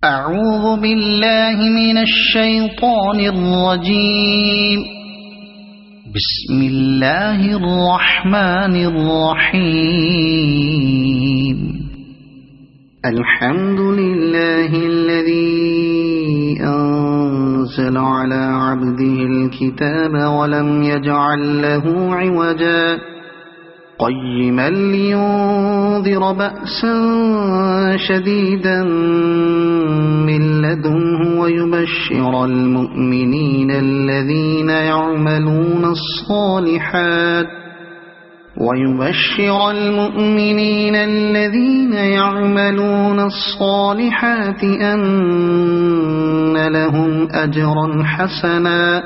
أعوذ بالله من الشيطان الرجيم. بسم الله الرحمن الرحيم. الحمد لله الذي أنزل على عبده الكتاب ولم يجعل له عوجا قيما لينذر بأسا شديدا من لدنه ويبشر المؤمنين الذين يعملون الصالحات أن لهم أجرا حسنا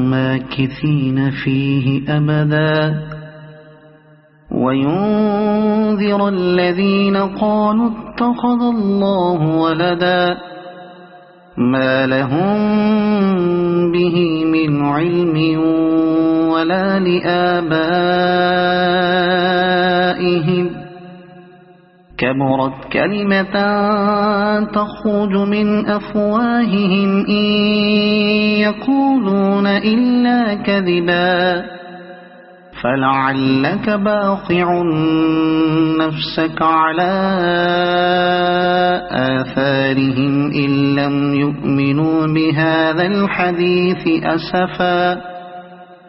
ماكثين فيه أبدا وينذر الذين قالوا اتخذ الله ولدا ما لهم به من علم ولا لآبائهم كبرت كلمة تخرج من أفواههم إن يقولون إلا كذبا فلعلك باخع نفسك على آثارهم إن لم يؤمنوا بهذا الحديث أسفا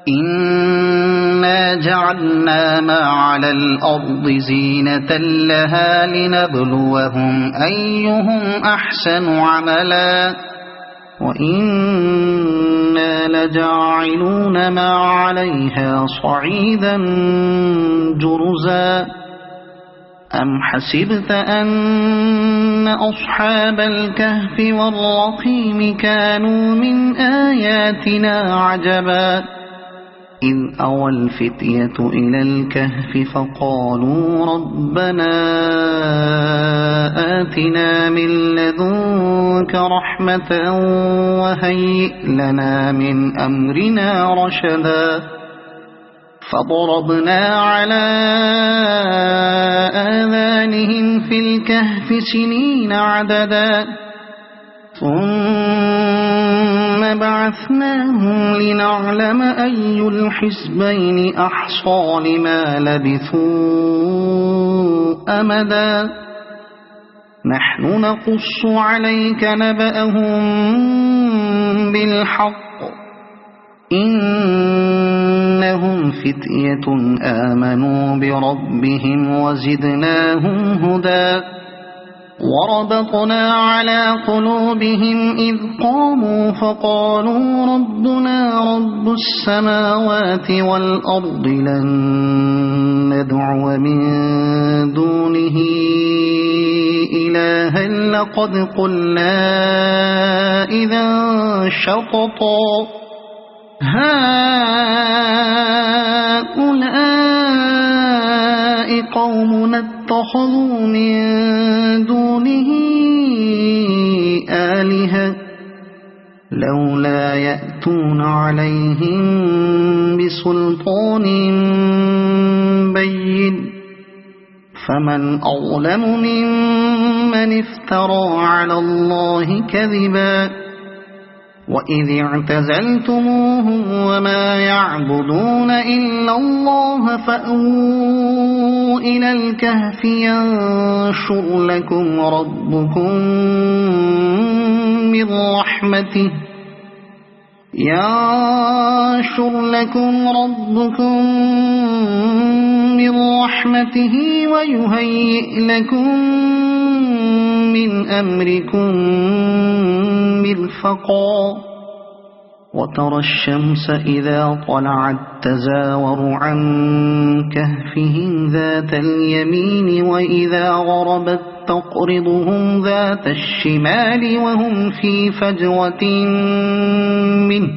إنا جعلنا ما على الأرض زينة لها لنبلوهم أيهم أحسن عملا وإنا لجاعلون ما عليها صعيدا جرزا أم حسبت أن أصحاب الكهف والرقيم كانوا من آياتنا عجبا إذ أوى الفتية إلى الكهف فقالوا ربنا آتنا من لدنك رحمة وهيئ لنا من أمرنا رشدا فضربنا على آذانهم في الكهف سنين عددا ثم بعثناهم لنعلم أي الحزبين أحصى لما لبثوا أمدا نحن نقص عليك نبأهم بالحق إنهم فتية آمنوا بربهم وزدناهم هدى وربطنا على قلوبهم إذ قاموا فقالوا ربنا رب السماوات والأرض لن ندعو من دونه إلها لقد قلنا إذا شططا هؤلاء قومنا اتخذوا من دونه آلهة لولا يأتون عليهم بسلطان بين فمن أظلم ممن افترى على الله كذبا وإذ اعتزلتموهم وما يعبدون إلا الله فأووا إلى الكهف ينشر لكم ربكم من رحمته ويهيئ لكم من أمركم مرفقا وترى الشمس إذا طلعت تزاور عن كهفهم ذات اليمين وإذا غربت تقرضهم ذات الشمال وهم في فجوة منه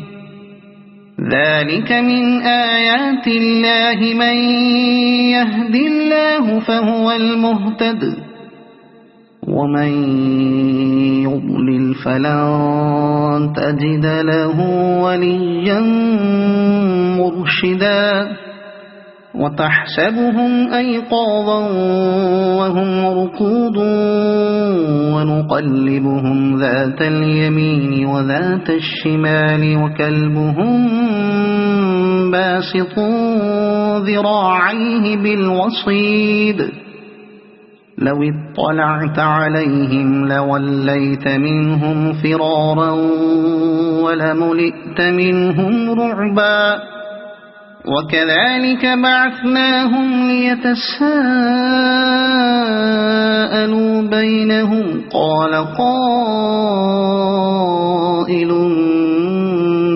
ذلك من آيات الله من يهد الله فهو المهتد ومن يضلل فلن تجد له وليا مرشدا وتحسبهم أيقاظا وهم رقود ونقلبهم ذات اليمين وذات الشمال وكلبهم باسط ذراعيه بالوصيد لو اطلعت عليهم لوليت منهم فرارا ولملئت منهم رعبا وكذلك بعثناهم ليتساءلوا بينهم قال قائل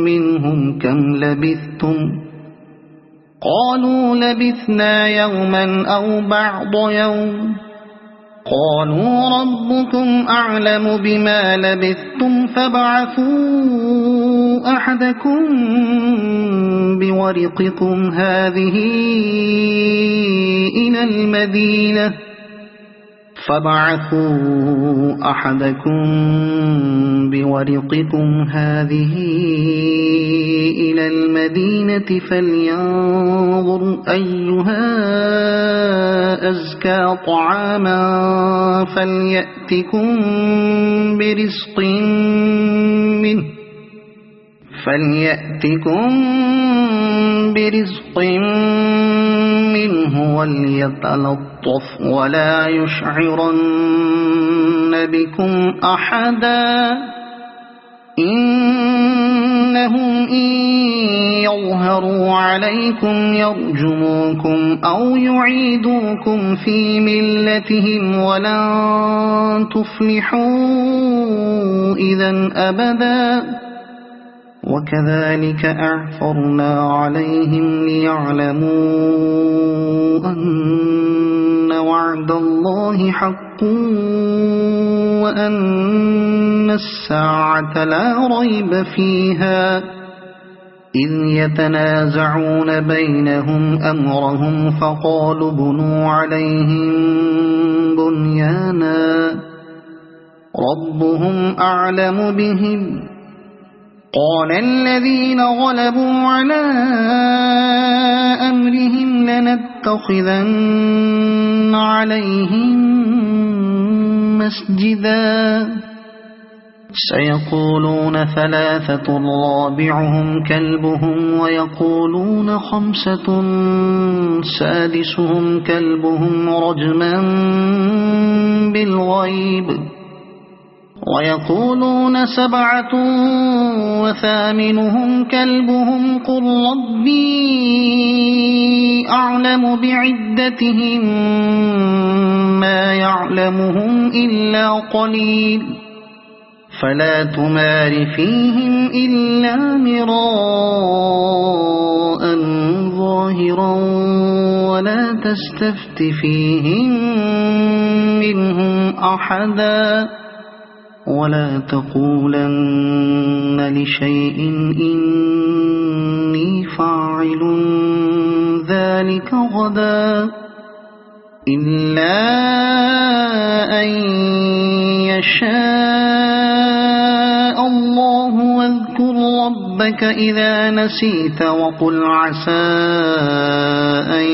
منهم كم لبثتم قالوا لبثنا يوما أو بعض يوم قالوا ربكم أعلم بما لبثتم فابعثوا أحدكم بورقكم هذه إلى المدينة فلينظر أيها أزكى طعاما فليأتكم برزق منه وليتلطف ولا يشعرن بكم أحدا إنهم إن يظهروا عليكم يرجموكم أو يعيدوكم في ملتهم ولن تفلحوا إذا أبدا وكذلك أعثرنا عليهم ليعلموا أن وعد الله حق وأن الساعة لا ريب فيها إذ يتنازعون بينهم أمرهم فقالوا بنوا عليهم بنيانا ربهم أعلم بهم قال الذين غلبوا على أمرهم لنتخذن عليهم مسجدا سيقولون ثلاثة رابعهم كلبهم ويقولون خمسة سادسهم كلبهم رجما بالغيب ويقولون سبعة وثامنهم كلبهم قل ربي أعلم بعدتهم ما يعلمهم إلا قليل فلا تمار فيهم إلا مراء ظاهرا ولا تستفت فيهم منهم أحدا ولا تقولن لشيء إني فاعل ذلك غدا إلا أن يشاء الله واذكر ربك إذا نسيت وقل عسى أن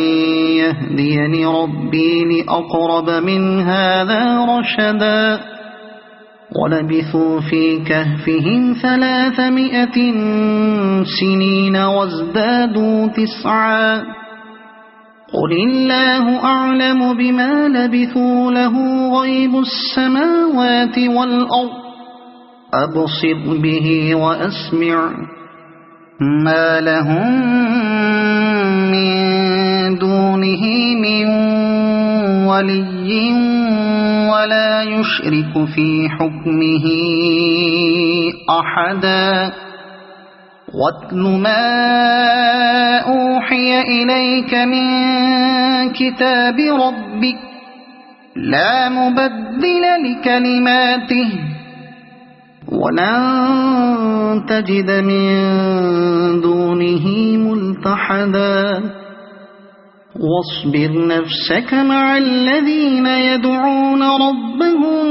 يهديني ربي لأقرب من هذا رشدا ولبثوا في كهفهم 300 سنين وازدادوا 9 قل الله أعلم بما لبثوا له غيب السماوات والأرض أبصر به وأسمع ما لهم من دونه من ولي ولا يشرك في حكمه أحدا واتل ما أوحي إليك من كتاب ربك لا مبدل لكلماته ولن تجد من دونه ملتحدا واصبر نفسك مع الذين يدعون ربهم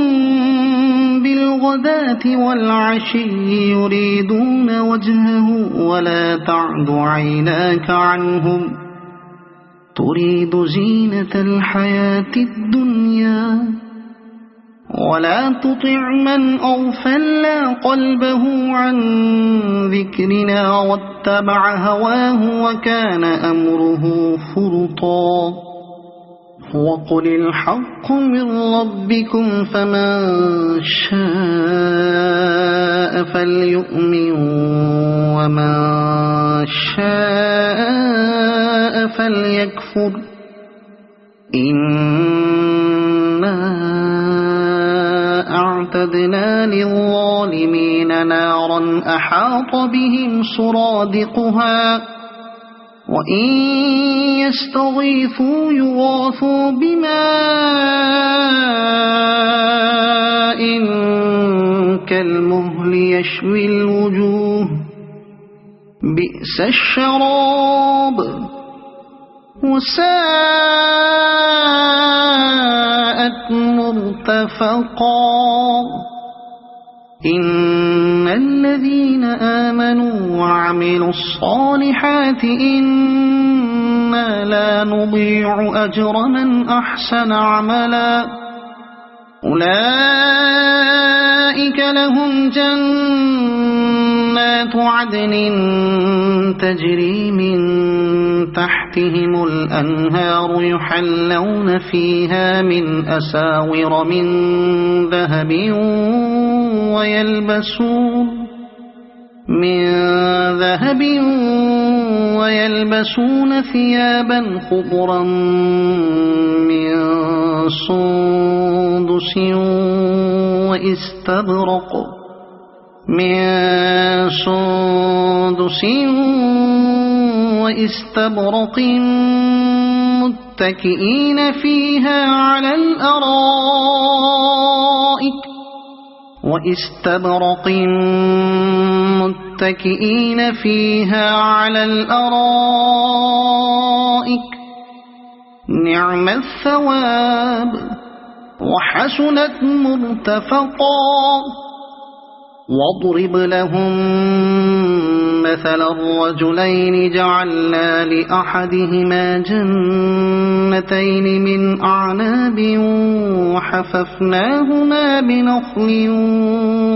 بالغداة والعشي يريدون وجهه ولا تعد عيناك عنهم تريد زينة الحياة الدنيا ولا تطع من أغفلنا قلبه عن ذكرنا واتبع هواه وكان أمره فرطا وقل الحق من ربكم فمن شاء فليؤمن ومن شاء فليكفر إنا أعتدنا للظالمين نارا أحاط بهم سرادقها وإن يستغيثوا يغاثوا بماء كالمهل يشوي الوجوه بئس الشراب وساءت مرتفقا إن الذين آمنوا وعملوا الصالحات إنا لا نضيع أجر من أحسن عملا أولئك لهم جنات عدن تجري من تحتهم الأنهار يحلون فيها من أساور من ذهب ويلبسون ثيابا خضرا من سندس واستبرق متكئين فيها على الأرائك نعم الثواب وحسنت مرتفقا واضرب لهم مثل الرجلين جعلنا لأحدهما جنتين من أعناب وحففناهما بنخل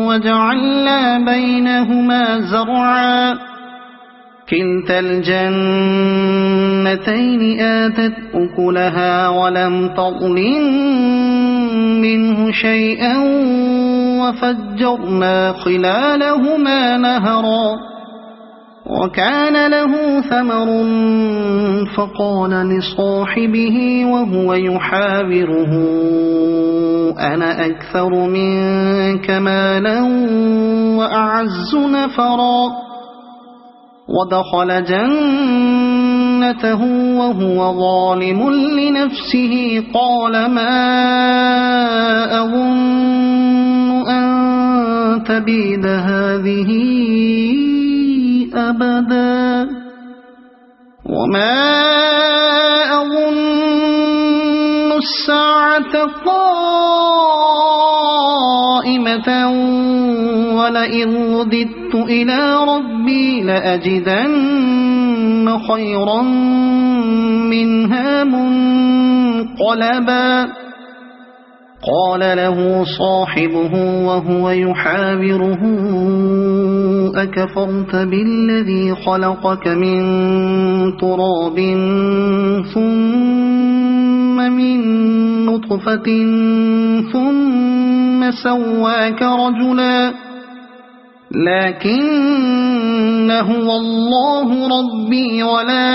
وجعلنا بينهما زرعا كلتا الجنتين آتت أكلها ولم تظلم منه شيئا وفجرنا خلالهما نهرا وكان له ثمر فقال لصاحبه وهو يحاوره أنا أكثر منك مالا وأعز نفرا ودخل جنته وهو ظالم لنفسه قال ما أظن أن تبيد هذه أبدا وما أظن الساعة قائمة ولئن رددت إلى ربي لأجدن خيرا منها منقلبا قال له صاحبه وهو يحاوره أكفرت بالذي خلقك من تراب ثم من نطفة ثم سواك رجلا لكن هو الله ربي ولا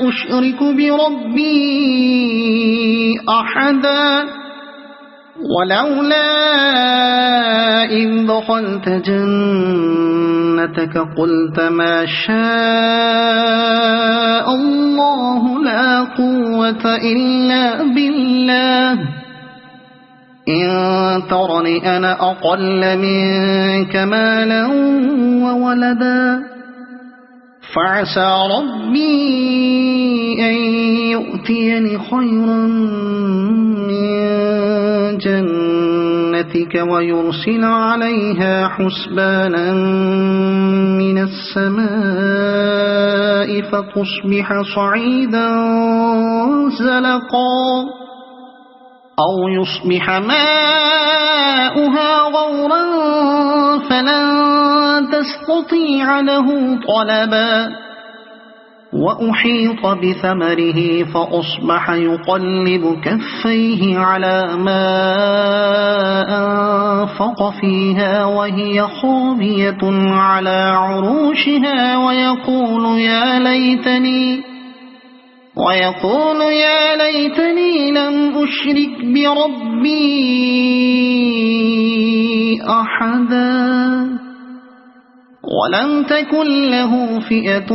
أشرك بربي أحدا ولولا إذ دخلت جنتك قلت ما شاء الله لا قوة إلا بالله إن ترني أنا أقل منك مالا وولدا فعسى ربي أن يؤتيني خيرا من جنتك برحمتك ويرسل عليها حسبانا من السماء فتصبح صعيدا زلقا أو يصبح ماؤها غورا فلن تستطيع له طلبا وأحيط بثمره فأصبح يقلب كفيه على ما أنفق فيها وهي خاوية على عروشها ويقول يا ليتني لم أشرك بربي أحدا ولم تكن له فئة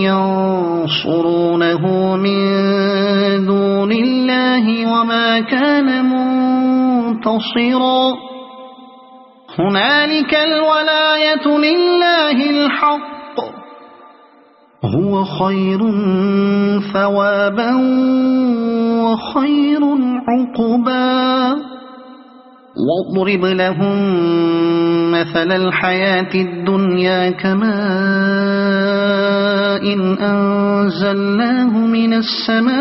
ينصرونه من دون الله وما كان منتصرا هنالك الولاية لله الحق هو خير ثوابا وخير عقبا واضرب لهم مثل الحياة الدنيا كماء إن أنزلناه من السماء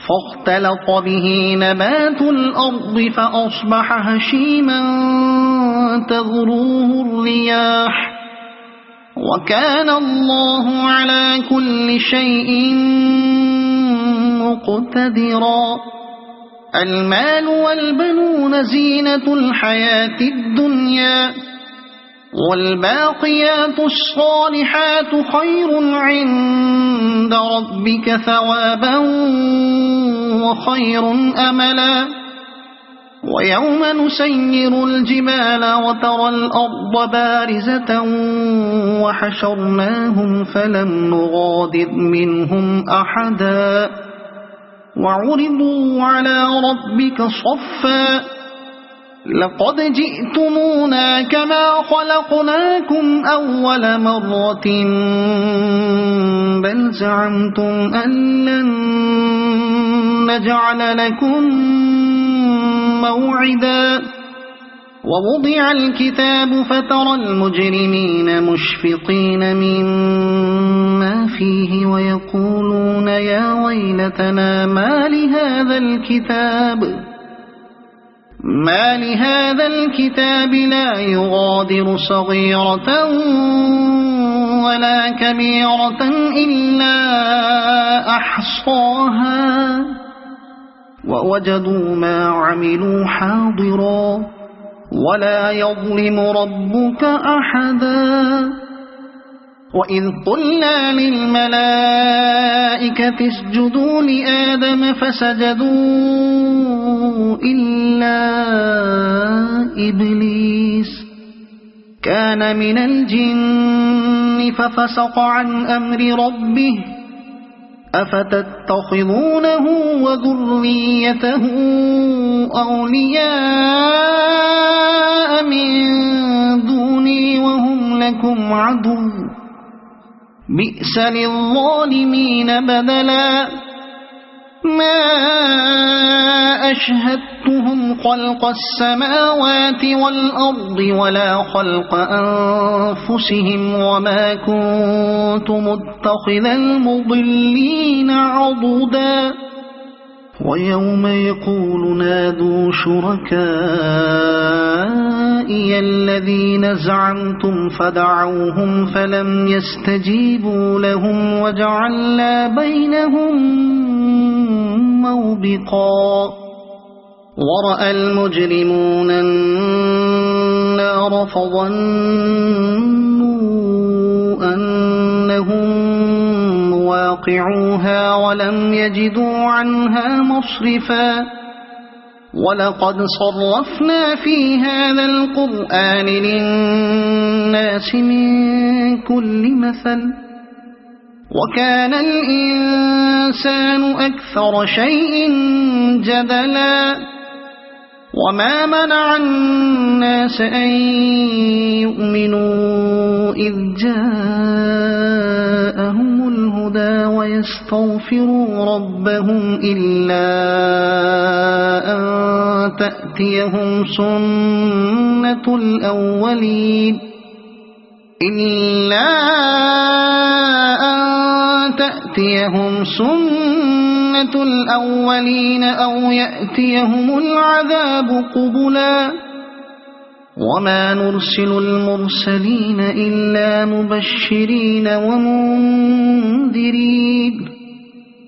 فاختلط به نبات الأرض فأصبح هشيما تذروه الرياح وكان الله على كل شيء مقتدرا المال والبنون زينة الحياة الدنيا والباقيات الصالحات خير عند ربك ثوابا وخير أملا ويوم نسير الجبال وترى الأرض بارزة وحشرناهم فلم نغادر منهم أحدا وعرضوا على ربك صفا لقد جئتمونا كما خلقناكم أول مرة بل زعمتم أن لن نجعل لكم موعدا ووضع الكتاب فترى المجرمين مشفقين مما فيه ويقولون يا ويلتنا ما لهذا الكتاب لا يغادر صغيرة ولا كبيرة إلا أحصاها ووجدوا ما عملوا حاضرا ولا يظلم ربك أحدا وإذ قلنا للملائكة اسجدوا لآدم فسجدوا إلا إبليس كان من الجن ففسق عن أمر ربه أفتتخذونه وذريته أولياء من دوني وهم لكم عدو بئس للظالمين بدلا ما أشهدتهم خلق السماوات والأرض ولا خلق أنفسهم وما كنت متخذ المضلين عضدا ويوم يقول نادوا شركائي الذين زعمتم فدعوهم فلم يستجيبوا لهم وجعلنا بينهم موبقا ورأى المجرمون النار فظنوا أنهم واقعوها ولم يجدوا عنها مصرفا ولقد صرفنا في هذا القرآن للناس من كل مثل وكان الإنسان أكثر شيء جدلا وما منع الناس أن يؤمنوا إذ جاءهم الهدى الهدى ويستغفروا ربهم إلا أن تأتيهم سنة الأولين أو يأتيهم العذاب قبلا وما نرسل المرسلين إلا مبشرين ومنذرين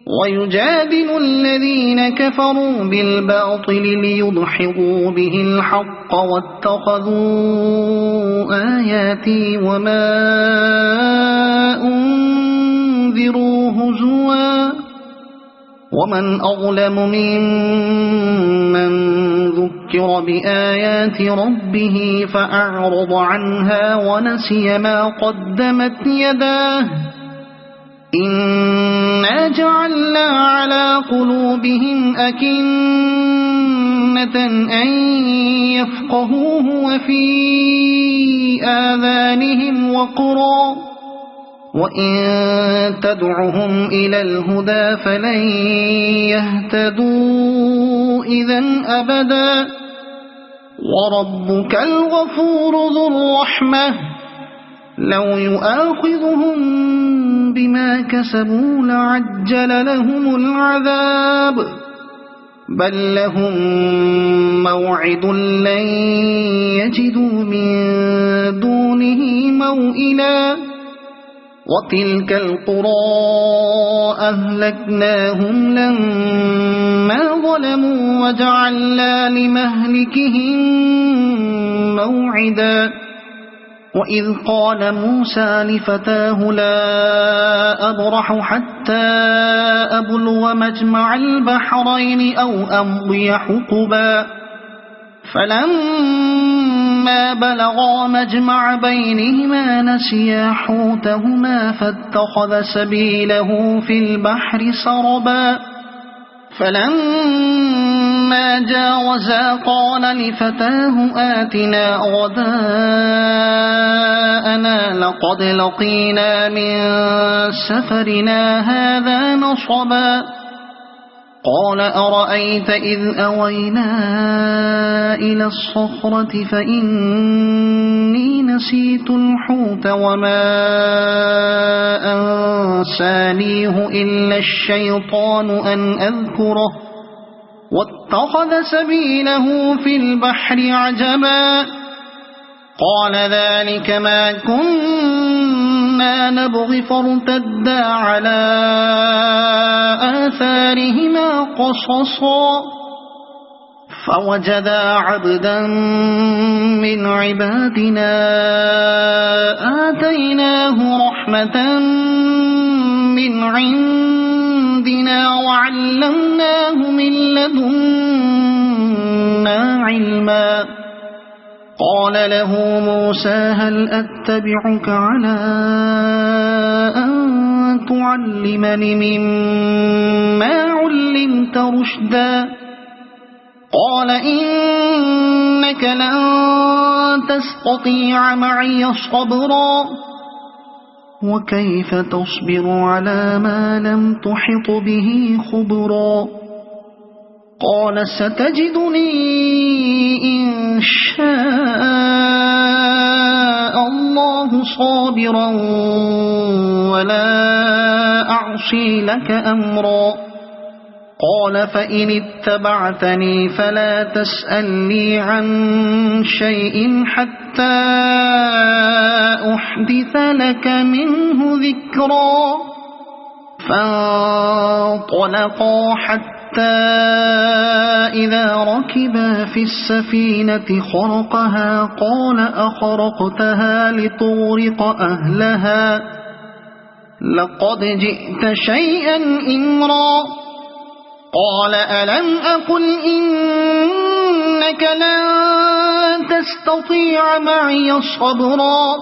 ويجادل الذين كفروا بالباطل ليدحضوا به الحق واتخذوا آياتي وما أنذروا هزوا ومن أظلم ممن ذكر بآيات ربه فأعرض عنها ونسي ما قدمت يداه إنا جعلنا على قلوبهم أكنة أن يفقهوه وفي آذانهم وقرا وإن تدعهم إلى الهدى فلن يهتدوا إذن أبدا وربك الغفور ذو الرحمة لو يؤاخذهم بما كسبوا لعجل لهم العذاب بل لهم موعد لن يجدوا من دونه موئلا وتلك القرى أهلكناهم لما ظلموا وجعلنا لمهلكهم موعدا وإذ قال موسى لفتاه لا أبرح حتى أبلغ مجمع البحرين أو أمضي حقبا فلما بلغا مجمع بينهما نسيا حوتهما فاتخذ سبيله في البحر سربا فلما جاوزا قال لفتاه آتنا غداءنا لقد لقينا من سفرنا هذا نصبا قال أرأيت إذ أوينا إلى الصخرة فإني نسيت الحوت وما أنسانيه إلا الشيطان أن أذكره واتخذ سبيله في البحر عجبا قال ذلك ما كنا نبغي فارتدا على آثارهما قصصا فوجدا عبدا من عبادنا آتيناه رحمة من عندنا وعلمناه من لدنا علما قال له موسى هل أتبعك على أن تعلمني مما علمت رشدا قال إنك لن تستطيع معي صبرا وكيف تصبر على ما لم تحط به خبرا قال ستجدني إن شاء الله صابرا ولا أعصي لك أمرا قال فإن اتبعتني فلا تسألني عن شيء حتى أحدث لك منه ذكرا فانطلقا حتى إذا ركبا في السفينة خرقها قال أخرقتها لتغرق أهلها لقد جئت شيئا إمرا قال ألم أقل إنك لن تستطيع معي صبرا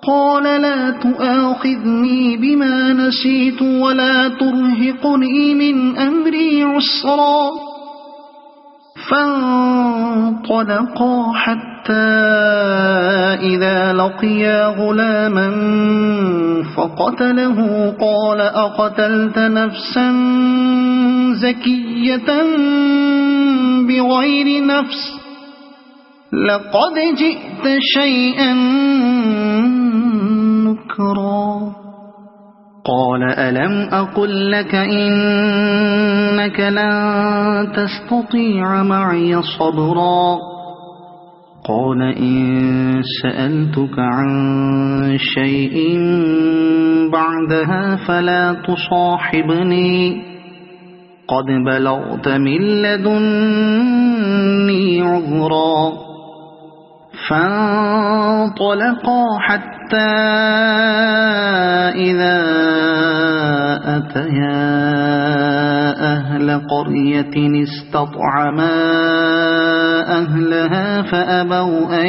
قال لا تؤاخذني بما نسيت ولا ترهقني من أمري عسرا فانطلقا حتى حتى إذا لقيا غلاما فقتله قال أقتلت نفسا زكية بغير نفس لقد جئت شيئا نكرا قال ألم أقل لك إنك لن تستطيع معي صبرا قال إن سألتك عن شيء بعدها فلا تصاحبني قد بلغت من لدني عذرا فانطلقا حتى إذا أتيا أهل قرية استطعما أهلها فأبوا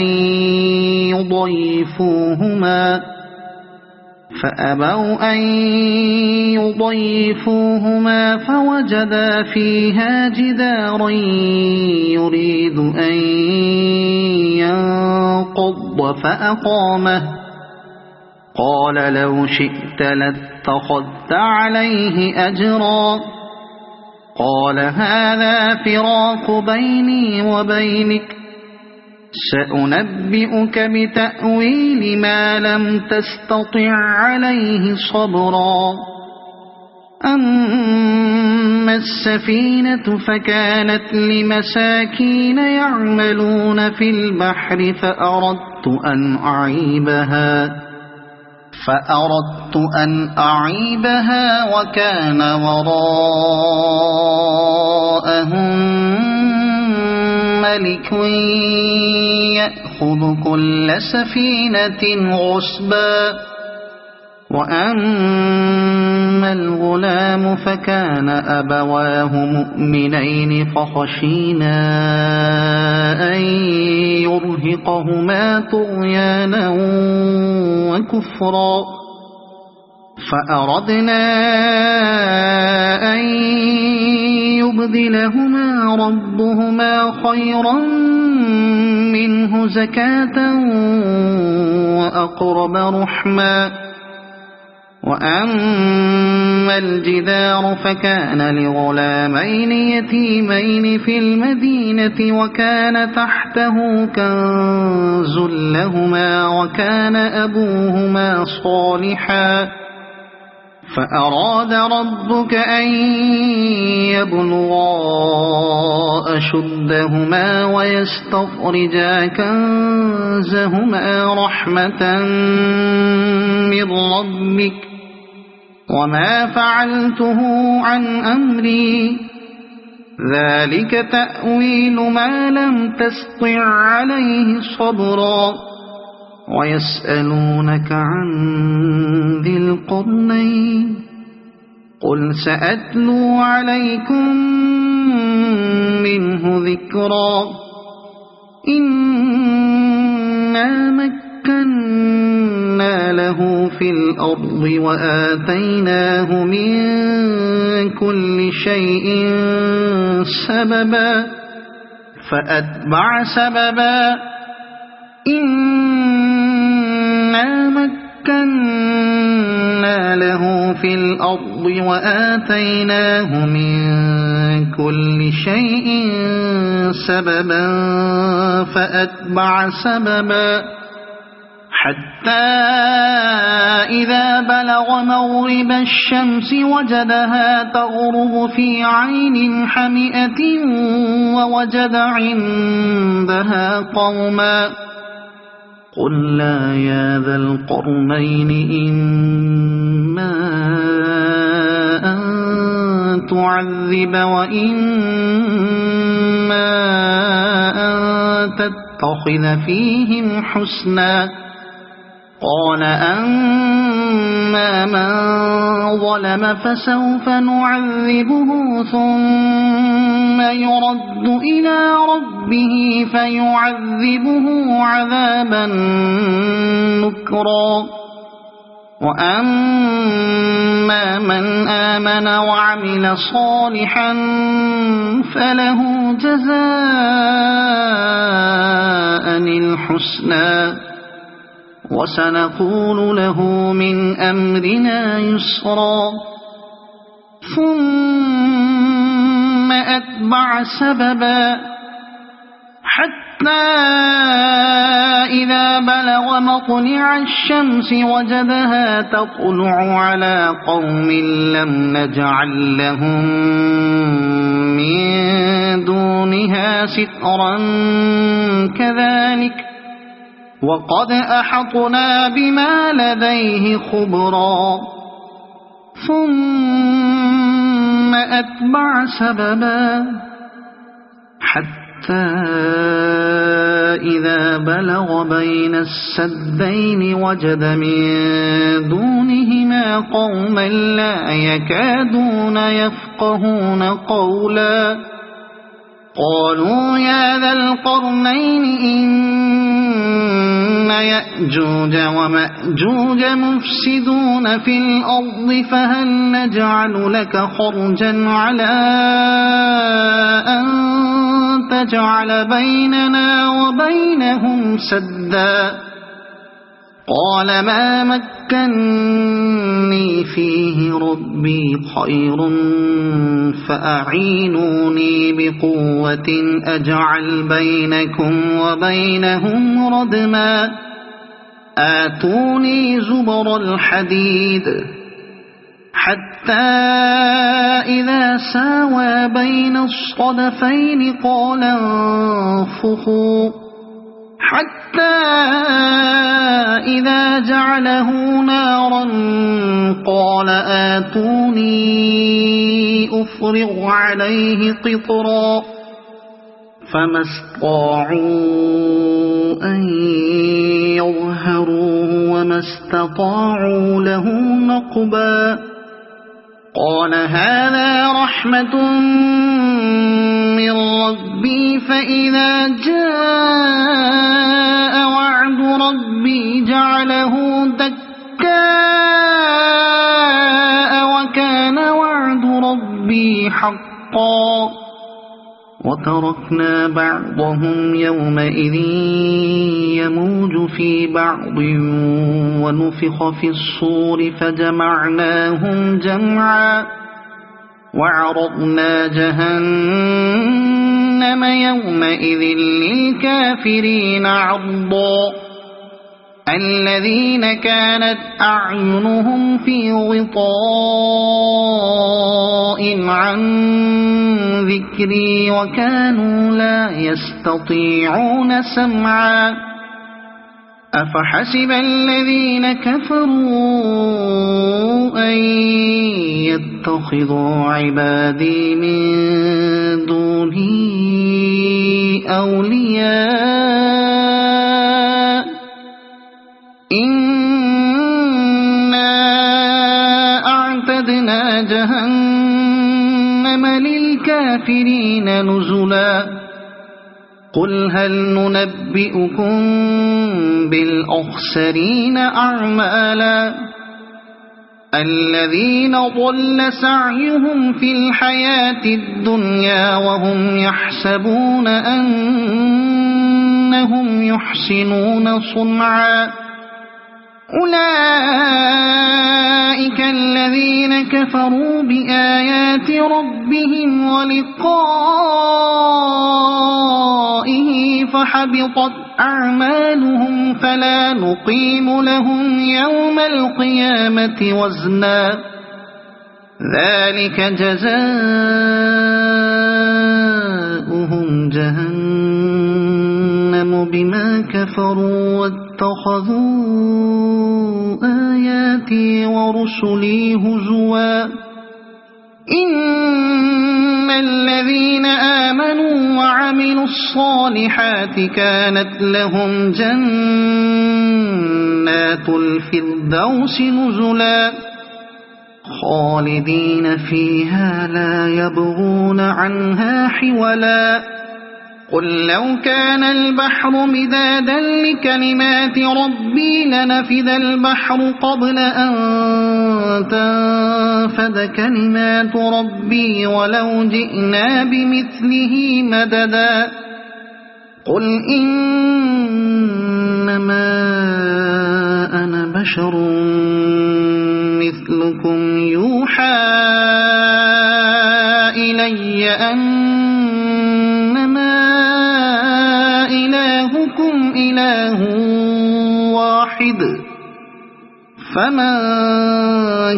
أن يضيفوهما فوجدا فيها جدارا يريد أن ينقض فأقامه قال لو شئت لاتخذت عليه أجرا قال هذا فراق بيني وبينك سأنبئك بتأويل ما لم تستطع عليه صبرا أما السفينة فكانت لمساكين يعملون في البحر فأردت أن أعيبها وكان وراءهم ملك يأخذ كل سفينة غصبا وأما الغلام فكان أبواه مؤمنين فخشينا أن يرهقهما طغيانا وكفرا فأردنا أن يبدلهما ربهما خيرا منه زكاة وأقرب رحما وأما الجدار فكان لغلامين يتيمين في المدينة وكان تحته كنز لهما وكان أبوهما صالحا فأراد ربك أن يبلغا أشدهما ويستخرجا كنزهما رحمة من ربك وما فعلته عن أمري ذلك تأويل ما لم تستطع عليه صبرا ويسألونك عن ذي القرنين قل سأتلو عليكم منه ذكرا إنا مكنا له في الأرض وآتيناه من كل شيء سببا فأتبع سببا إنا مكنا له في الأرض وآتيناه من كل شيء سببا فأتبع سببا حتى إذا بلغ مغرب الشمس وجدها تغرب في عين حمئة ووجد عندها قوما قلنا يا ذا القرنين إما أن تعذب وإما أن تتخذ فيهم حسنا قال أما من ظلم فسوف نعذبه ثم يرد إلى ربه فيعذبه عذابا نكرا وأما من آمن وعمل صالحا فله جزاء الحسنى وسنقول له من أمرنا يسرا ثم أتبع سببا حتى إذا بلغ مطلع الشمس وجدها تطلع على قوم لم نجعل لهم من دونها سترا كذلك وقد أحطنا بما لديه خبرا ثم أتبع سببا حتى إذا بلغ بين السدين وجد من دونهما قوما لا يكادون يفقهون قولا قالوا يا ذا القرنين إن يأجوج ومأجوج مفسدون في الأرض فهل نجعل لك خرجا على أن تجعل بيننا وبينهم سدا قال ما مكني فيه ربي خير فأعينوني بقوة أجعل بينكم وبينهم ردما آتوني زبر الحديد حتى إذا ساوى بين الصدفين قال انفخوا حتى إذا جعله نارا قال آتوني أفرغ عليه قطرا فما استطاعوا أن يظهروه وما استطاعوا له نقبا قال هذا رحمة من ربي فإذا جاء وعد ربي جعله دكاء وكان وعد ربي حقا وتركنا بعضهم يومئذ يموج في بعض ونفخ في الصور فجمعناهم جمعا وعرضنا جهنم يومئذ للكافرين عرضا الذين كانت أعينهم في غطاء عن ذكري وكانوا لا يستطيعون سمعا أفحسب الذين كفروا أن يتخذوا عبادي من دوني أولياء إنا أعتدنا جهنم للكافرين نزلا قل هل ننبئكم بالأخسرين أعمالا الذين ضل سعيهم في الحياة الدنيا وهم يحسبون أنهم يحسنون صنعا أولئك الذين كفروا بآيات ربهم ولقائه فحبطت أعمالهم فلا نقيم لهم يوم القيامة وزنا ذلك جزاؤهم جهنم بما كفروا واتخذوا آياتي ورسلي هزوا إن الذين آمنوا وعملوا الصالحات كانت لهم جنات الفردوس نزلا خالدين فيها لا يبغون عنها حولا قل لو كان البحر مدادا لكلمات ربي لنفد البحر قبل أن تنفد كلمات ربي ولو جئنا بمثله مددا قل إنما أنا بشر مثلكم يوحى إلي أنما إلهكم إله واحد فمن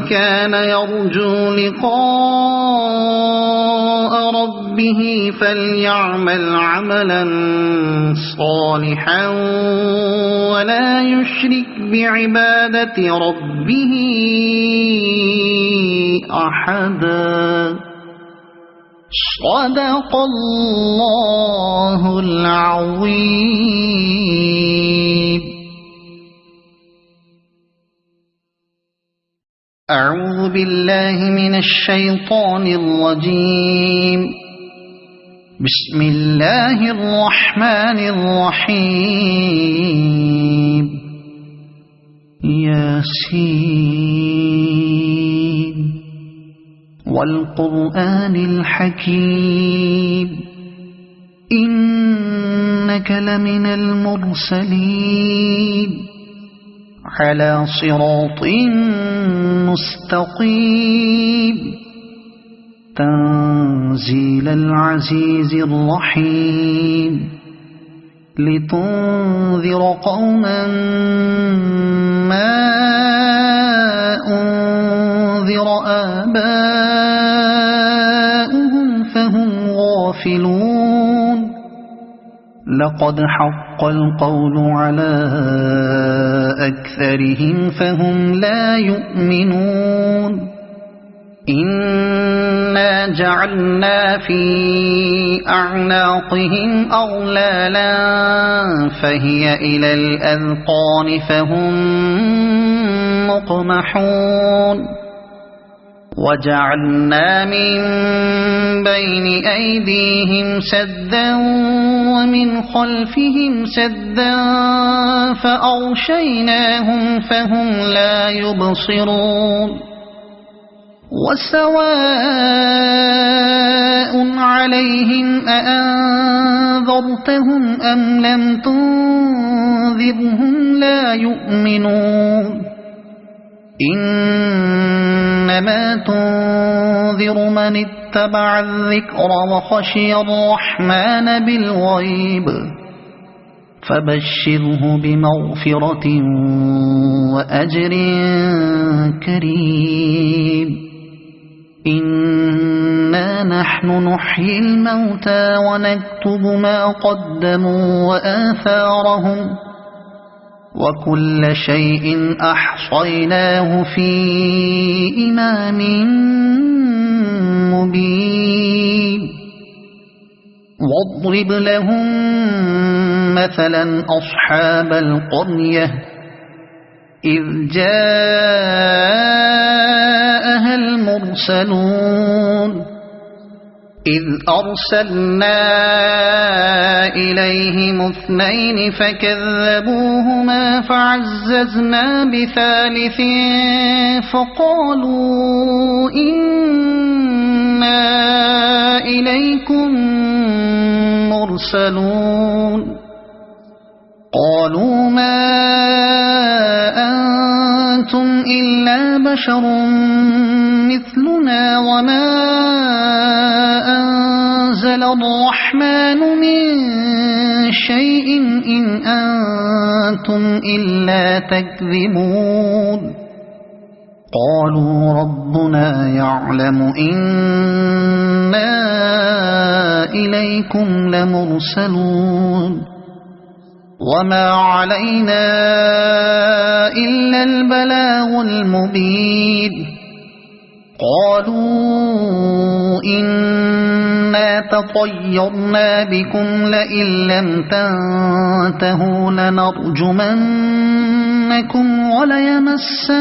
كان يرجو لقاء ربه فليعمل عملا صالحا ولا يشرك بعبادة ربه أحدا. صدق الله العظيم. أعوذ بالله من الشيطان الرجيم. بسم الله الرحمن الرحيم. ياسين والقرآن الحكيم إنك لمن المرسلين على صراط مستقيم تنزيل العزيز الرحيم لتنذر قوما ما أنذر آباؤهم فهم غافلون لقد حق القول على أكثرهم فهم لا يؤمنون إنا جعلنا في أعناقهم أغلالا فهي إلى الأذقان فهم مقمحون وجعلنا من بين أيديهم سدا ومن خلفهم سدا فأغشيناهم فهم لا يبصرون وسواء عليهم أأنذرتهم أم لم تنذرهم لا يؤمنون إنما تنذر من اتبع الذكر وخشي الرحمن بالغيب فبشره بمغفرة وأجر كريم إنا نحن نحيي الموتى ونكتب ما قدموا وآثارهم وكل شيء أحصيناه في إمام مبين واضرب لهم مثلا أصحاب القرية إذ جاءها المرسلون إذ أرسلنا إليهم اثنين فكذبوهما فعززنا بثالث فقالوا إنا إليكم مرسلون قالوا ما أنتم إلا بشر مثلنا وما أنزل الرحمن من شيء إن أنتم إلا تكذبون قالوا ربنا يعلم إنا إليكم لمرسلون وما علينا إلا البلاغ المبين قالوا إنا تطيرنا بكم لئن لم تنتهوا لنرجمنكم وليمسنكم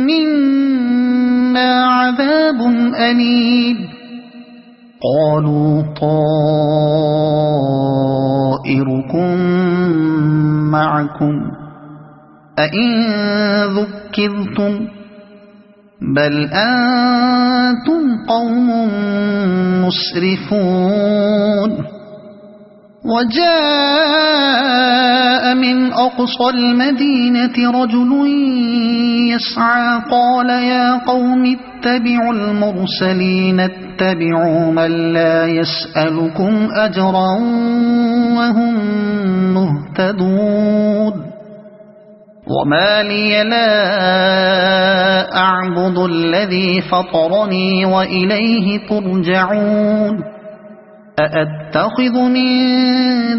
منا عذاب أليم قالوا طائركم معكم أئن ذكرتم بل أنتم قوم مسرفون وجاء من أقصى المدينة رجل يسعى قال يا قوم اتبعوا المرسلين اتبعوا من لا يسألكم أجرا وهم مهتدون وما لي لا أعبد الذي فطرني وإليه ترجعون أأتخذ من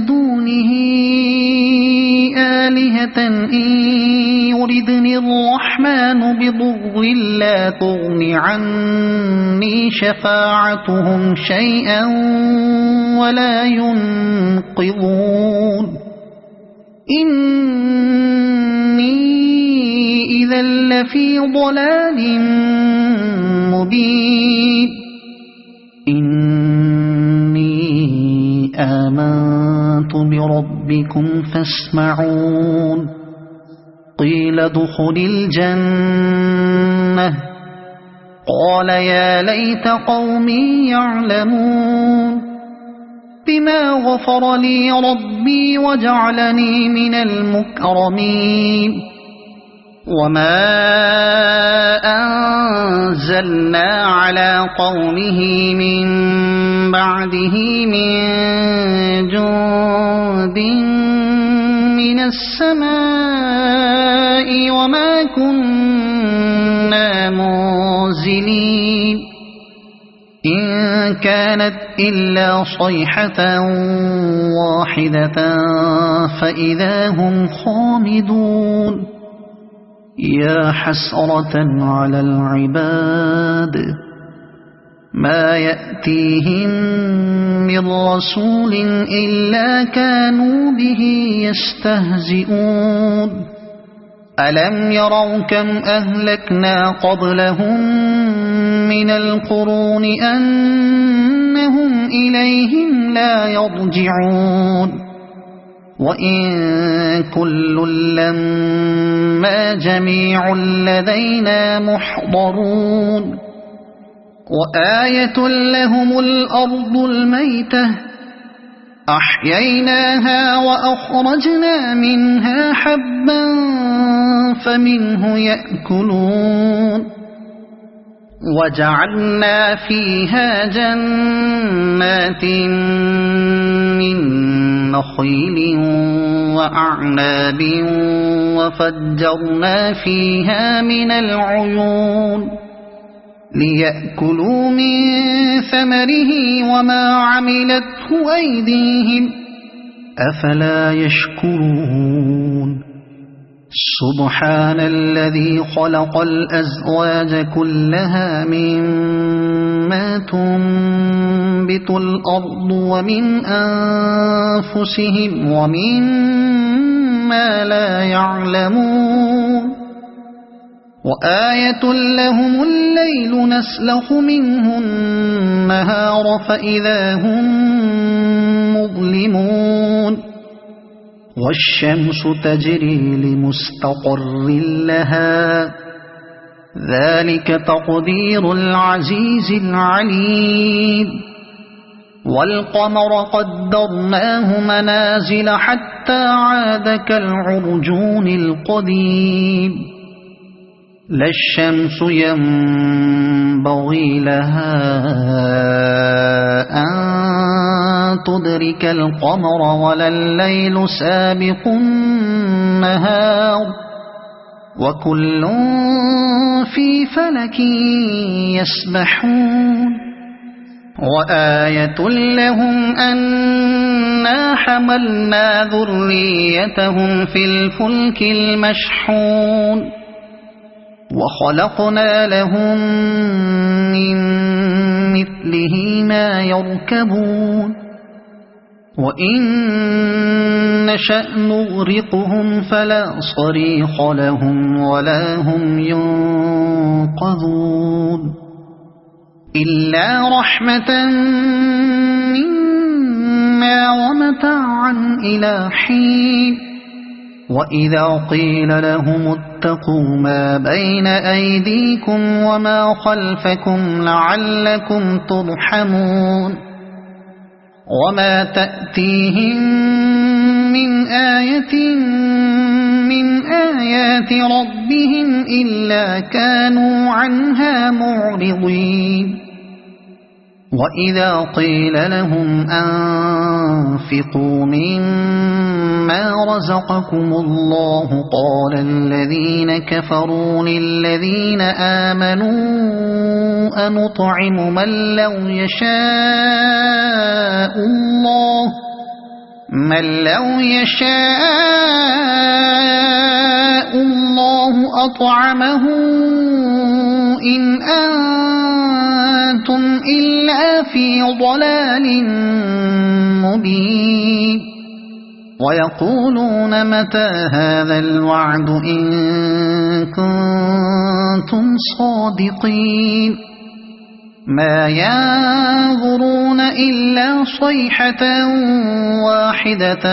دونه آلهة إن يردني الرحمن بضر لا تغن عني شفاعتهم شيئا ولا ينقذون إني إذا لفي ضلال مبين آمنت بربكم فاسمعون قيل ادخل الجنة قال يا ليت قومي يعلمون بما غفر لي ربي وجعلني من المكرمين وما أنزلنا على قومه من بعده من جند من السماء وما كنا منزلين إن كانت إلا صيحة واحدة فإذا هم خامدون يا حسرة على العباد ما يأتيهم من رسول إلا كانوا به يستهزئون ألم يروا كم أهلكنا قبلهم من القرون أنهم إليهم لا يرجعون وإن كل لما جميع لدينا محضرون وآية لهم الأرض الميتة أحييناها وأخرجنا منها حبا فمنه يأكلون وجعلنا فيها جنات من نخيل وأعناب وفجرنا فيها من العيون ليأكلوا من ثمره وما عملته أيديهم أفلا يشكرون سبحان الذي خلق الأزواج كلها مما تنبت الأرض ومن أنفسهم ومما لا يعلمون وآية لهم الليل نسلخ منه النهار فإذا هم مظلمون والشمس تجري لمستقر لها ذلك تقدير العزيز العليم والقمر قدرناه منازل حتى عاد كالعرجون القديم لا الشمس ينبغي لها أن تدرك القمر ولا الليل سابق النهار وكل في فلك يسبحون وآية لهم أنا حملنا ذريتهم في الفلك المشحون وخلقنا لهم من مثله ما يركبون وإن نشأ نغرقهم فلا صريخ لهم ولا هم ينقذون إلا رحمة منا ومتاعا إلى حين وإذا قيل لهم اتقوا ما بين أيديكم وما خلفكم لعلكم ترحمون وما تأتيهم من آية من آيات ربهم إلا كانوا عنها معرضين وإذا قيل لهم أنفقوا مما رزقكم الله قال الذين كفروا للذين آمنوا أنطعم من لو يشاء الله أطعمه إن أنتم إلا في ضلال مبين ويقولون متى هذا الوعد إن كنتم صادقين ما ينظرون إلا صيحة واحدة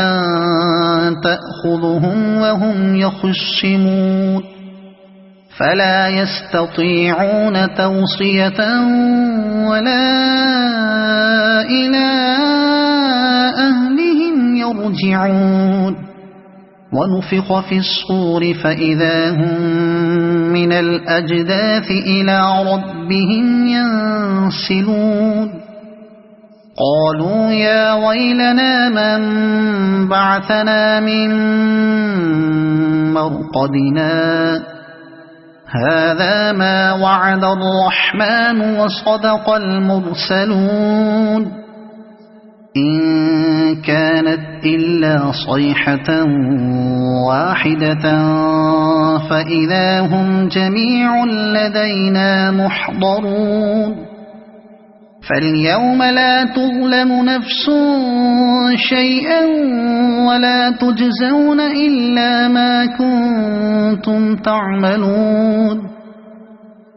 تأخذهم وهم يخصمون فلا يستطيعون توصية ولا إلى أهلهم يرجعون ونفخ في الصور فإذا هم من الأجداث إلى ربهم ينسلون قالوا يا ويلنا من بعثنا من مرقدنا هذا ما وعد الرحمن وصدق المرسلون إن كانت إلا صيحة واحدة فإذا هم جميع لدينا محضرون فاليوم لا تظلم نفس شيئا ولا تجزون إلا ما كنتم تعملون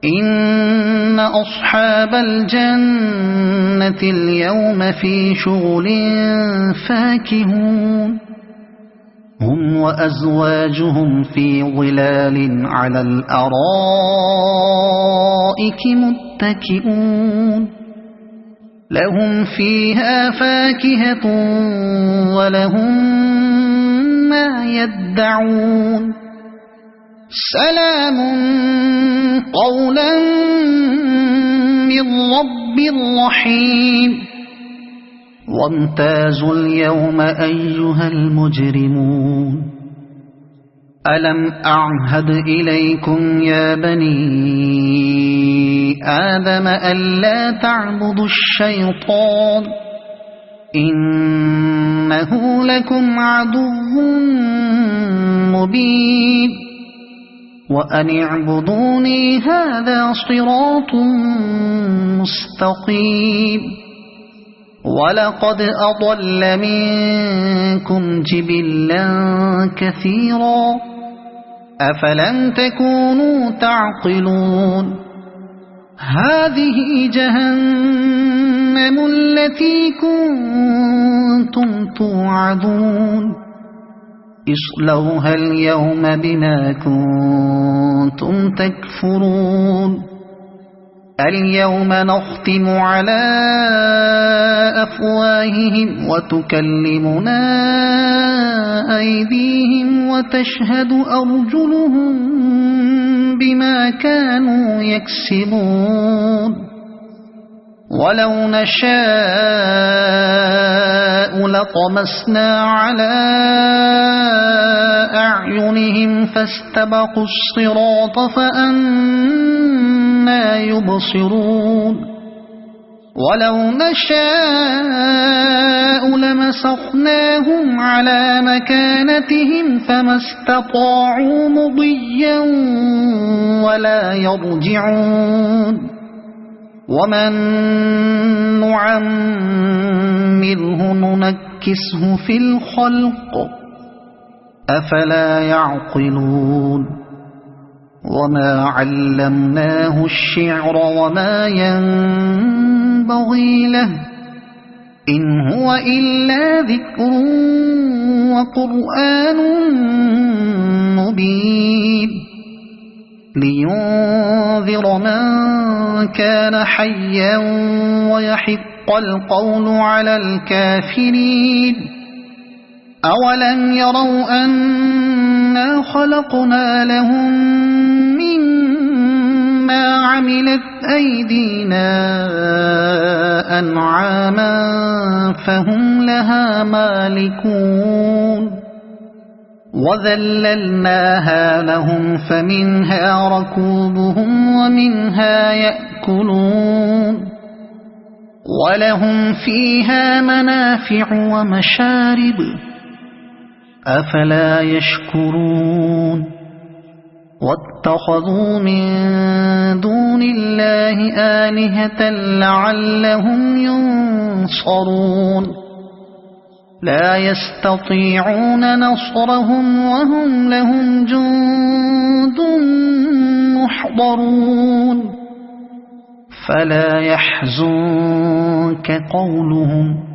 إن أصحاب الجنة اليوم في شغل فاكهون هم وأزواجهم في ظلال على الأرائك متكئون لهم فيها فاكهة ولهم ما يدعون سلام قولا من رب رحيم وامتازوا اليوم أيها المجرمون ألم أعهد إليكم يا بني آدم ألا تعبدوا الشيطان إنه لكم عدو مبين وأن اعبدوني هذا صراط مستقيم ولقد أضل منكم جبلا كثيرا أفلم تكونوا تعقلون هذه جهنم التي كنتم توعدون اصلوها اليوم بما كنتم تكفرون اليوم نختم على أفواههم وتكلمنا أيديهم وتشهد أرجلهم بما كانوا يكسبون ولو نشاء لطمسنا على أعينهم فاستبقوا الصراط فأنى يبصرون ولو نشاء لمسخناهم على مكانتهم فما استطاعوا مضيا ولا يرجعون ومن نعمره ننكسه في الخلق أفلا يعقلون وما علمناه الشعر وما ينبغي له إن هو إلا ذكر وقرآن مبين لينذر من كان حيا ويحق القول على الكافرين أولم يروا أنا خلقنا لهم مما عملت أيدينا أنعاما فهم لها مالكون وذللناها لهم فمنها ركوبهم ومنها يأكلون ولهم فيها منافع ومشارب أفلا يشكرون واتخذوا من دون الله آلهة لعلهم ينصرون لا يستطيعون نصرهم وهم لهم جند محضرون فلا يحزنك قولهم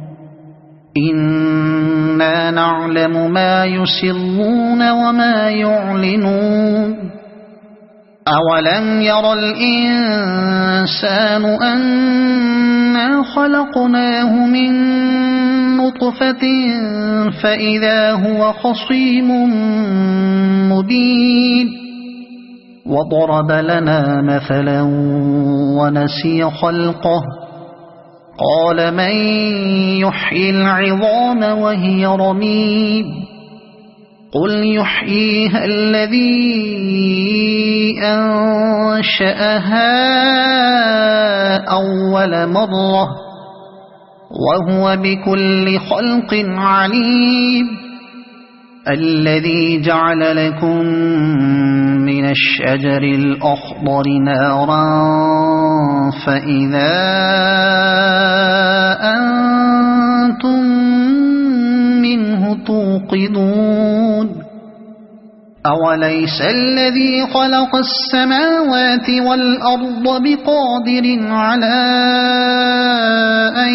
إنا نعلم ما يسرون وما يعلنون أولم ير الإنسان أنا خلقناه من نطفة فإذا هو خصيم مبين وضرب لنا مثلا ونسي خلقه قال من يحيي العظام وهي رميم قل يحييها الذي أنشأها أول مرة وهو بكل خلق عليم الذي جعل لكم من الشجر الأخضر نارا فإذا أنتم منه توقدون أوليس الذي خلق السماوات والأرض بقادر على أن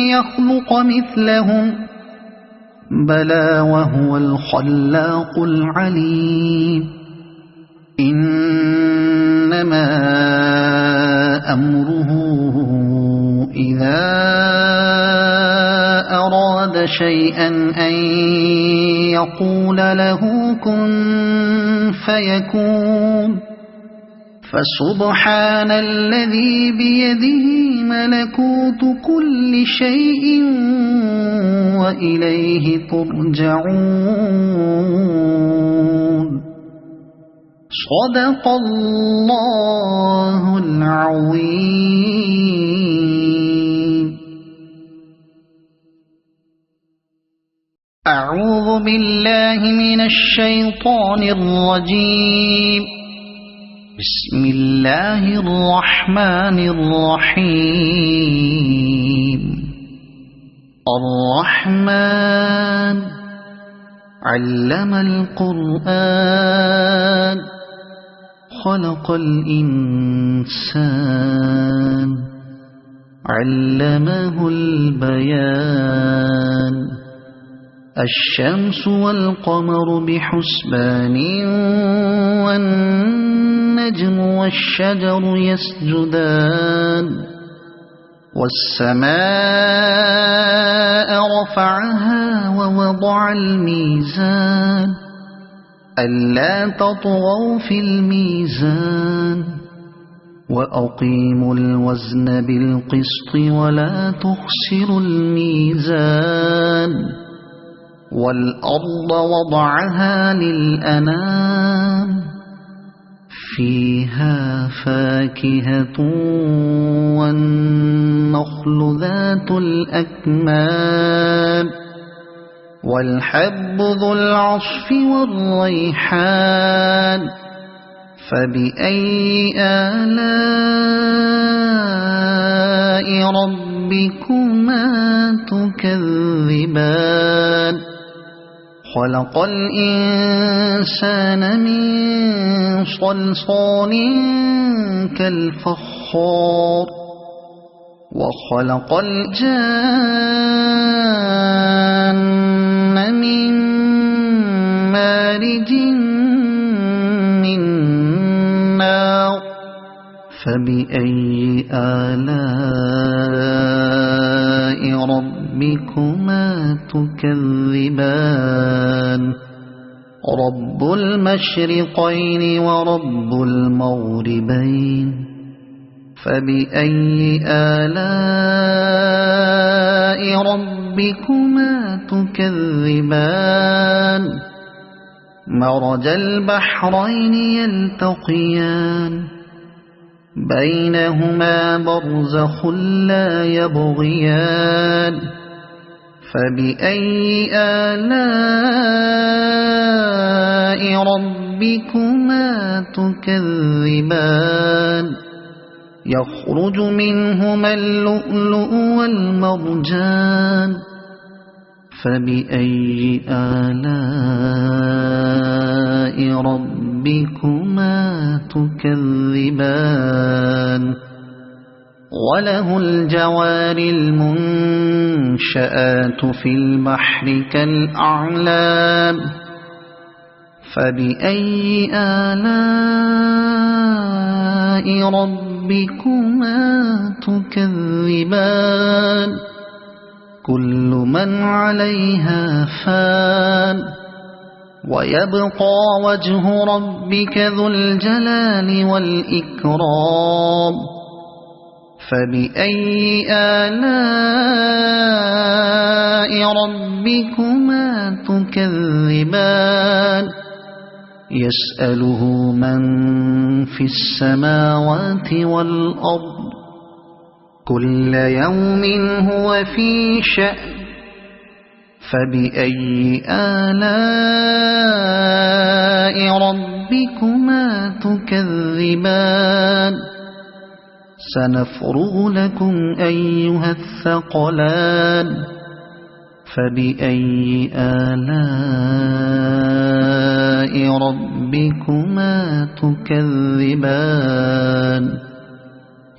يخلق مثلهم بلى وهو الخلاق العليم إنما أمره إذا أراد شيئا أن يقول له كن فيكون فسبحان الذي بيده ملكوت كل شيء وإليه ترجعون صدق الله العظيم. أعوذ بالله من الشيطان الرجيم. بسم الله الرحمن الرحيم. الرحمن علم القرآن خلق الإنسان علمه البيان الشمس والقمر بحسبان والنجم والشجر يسجدان والسماء رفعها ووضع الميزان ألا تطغوا في الميزان وأقيموا الوزن بالقسط ولا تخسروا الميزان والأرض وضعها للأنام فيها فاكهة والنخل ذات الأكمام والحب ذو العصف والريحان فبأي آلاء ربكما تكذبان وخلق الإنسان من صلصال كالفخار وخلق الجان من مارج من نار فبأي آلاء ربكما تكذبان رب المشرقين ورب المغربين فبأي آلاء ربكما تكذبان مرج البحرين يلتقيان بينهما برزخ لا يبغيان فبأي آلاء ربكما تكذبان يخرج منهما اللؤلؤ والمرجان فبأي آلاء ربكما تكذبان وله الجوار المنشآت في البحر كالأعلام فبأي آلاء ربكما تكذبان كل من عليها فان ويبقى وجه ربك ذو الجلال والإكرام فبأي آلاء ربكما تكذبان يسأله من في السماوات والأرض كل يوم هو في شأن فبأي آلاء ربكما تكذبان سنفرغ لكم أيها الثقلان فبأي آلاء ربكما تكذبان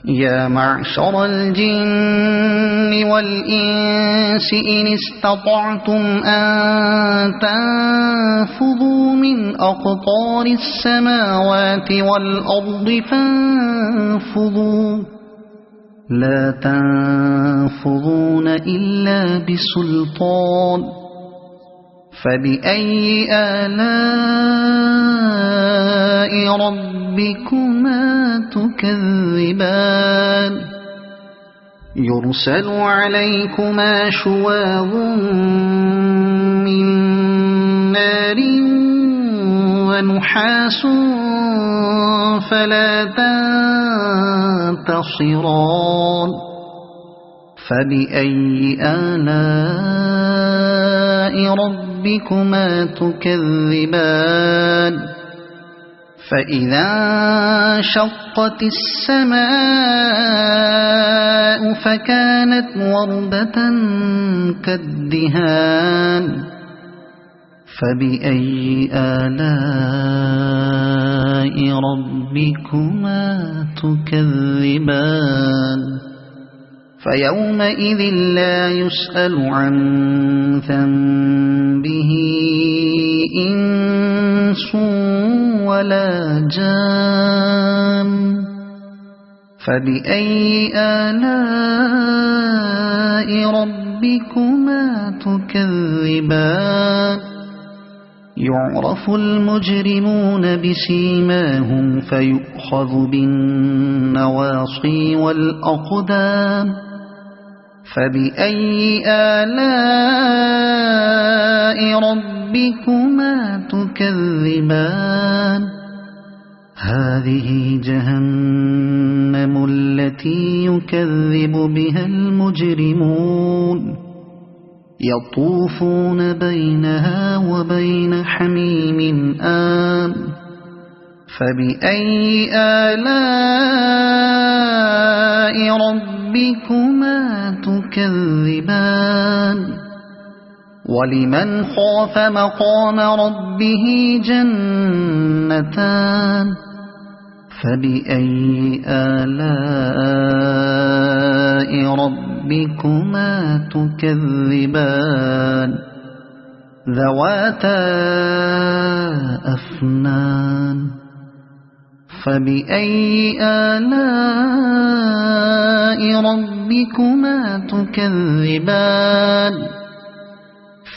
يا معشر الجن والإنس إن استطعتم أن تنفذوا من أقطار السماوات والأرض فانفذوا لا تنفذون إلا بسلطان فبأي آلاء ربكما تكذبان يرسل عليكما شواظ من نار ونحاس فلا تنتصران فبأي آلاء ربكما تكذبان فإذا انشقت السماء فكانت وردة كالدهان فبأي آلاء ربكما تكذبان فيومئذ لا يسأل عن ذنبه إنس ولا جان فبأي آلاء ربكما تكذبان يعرف المجرمون بسيماهم فيؤخذ بالنواصي والأقدام فبأي آلاء ربكما تكذبان هذه جهنم التي يكذب بها المجرمون يطوفون بينها وبين حميم آن فبأي آلاء ربكما تكذبان ولمن خاف مقام ربه جنتان فبأي آلاء ربكما تكذبان ذواتا أفنان فبأي آلاء ربكما تكذبان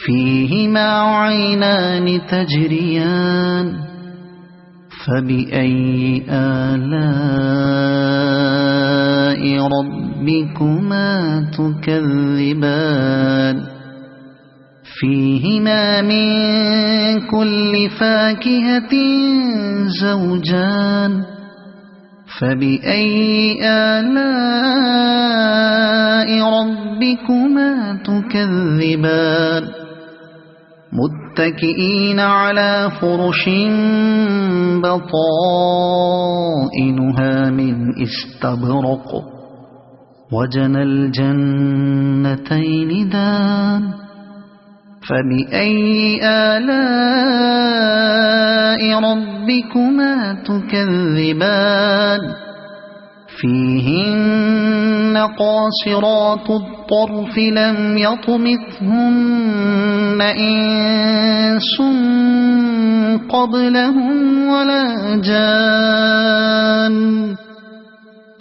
فيهما عينان تجريان فبأي آلاء ربكما تكذبان فيهما من كل فاكهة زوجان فبأي آلاء ربكما تكذبان متكئين على فرش بطائنها من استبرق وجنى الجنتين دان فبأي آلاء ربكما تكذبان فيهن قاصرات الطرف لم يطمثهن إنس قبلهم ولا جان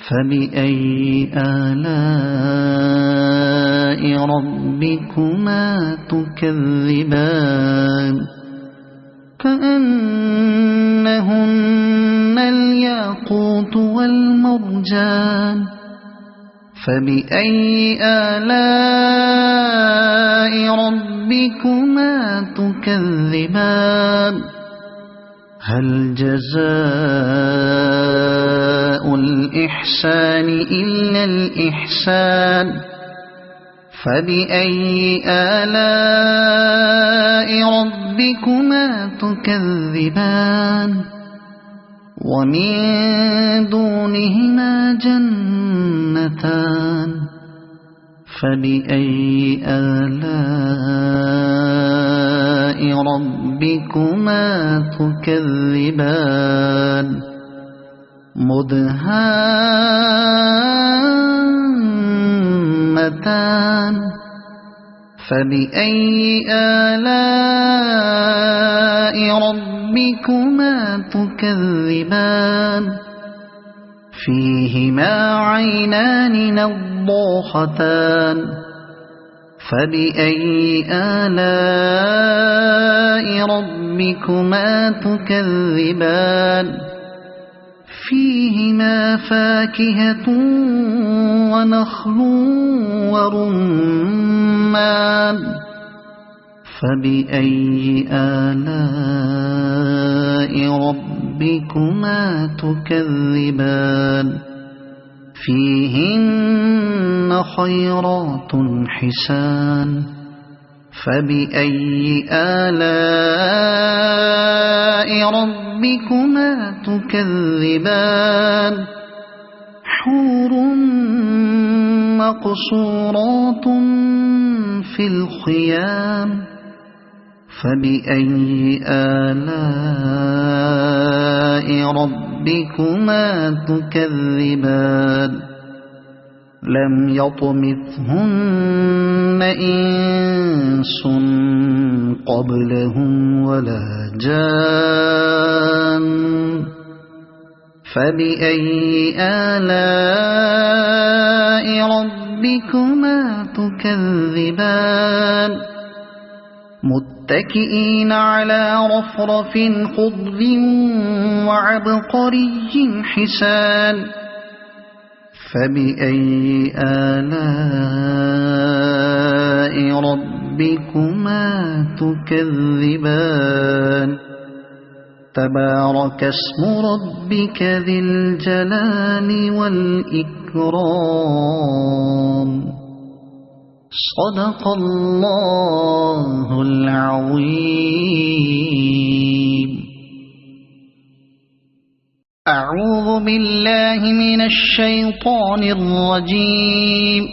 فبأي آلاء ربكما تكذبان كأنهن الياقوت والمرجان فبأي آلاء ربكما تكذبان هل جزاء الإحسان إلا الإحسان فبأي آلاء ربكما تكذبان ومن دونهما جنتان فبأي آلاء ربكما تكذبان مدهامتان فبأي آلاء ربكما تكذبان فيهما عينان نضاختان فبأي آلاء ربكما تكذبان فيهما فاكهة ونخل ورمان فبأي آلاء ربكما تكذبان فيهن خيرات حسان فبأي آلاء ربكما تكذبان حور مقصورات في الخيام فبأي آلاء ربكما تكذبان لم يطمثهن إنس قبلهم ولا جان فبأي آلاء ربكما تكذبان متكئين على رفرف خضر وعبقري حسان فبأي آلاء ربكما تكذبان تبارك اسم ربك ذي الجلال والإكرام صدق الله العظيم. أعوذ بالله من الشيطان الرجيم.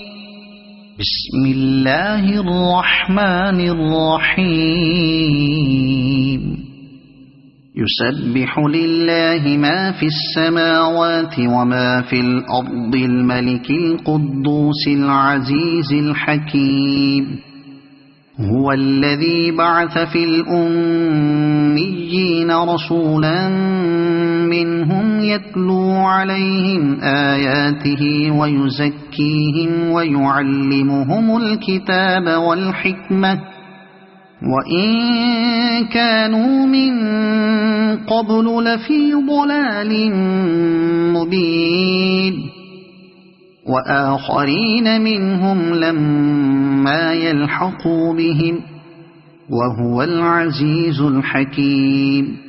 بسم الله الرحمن الرحيم يسبح لله ما في السماوات وما في الأرض الملك القدوس العزيز الحكيم هو الذي بعث في الأميين رسولا منهم يتلو عليهم آياته ويزكيهم ويعلمهم الكتاب والحكمة وإن كانوا من قبل لفي ضلال مبين وآخرين منهم لما يلحقوا بهم وهو العزيز الحكيم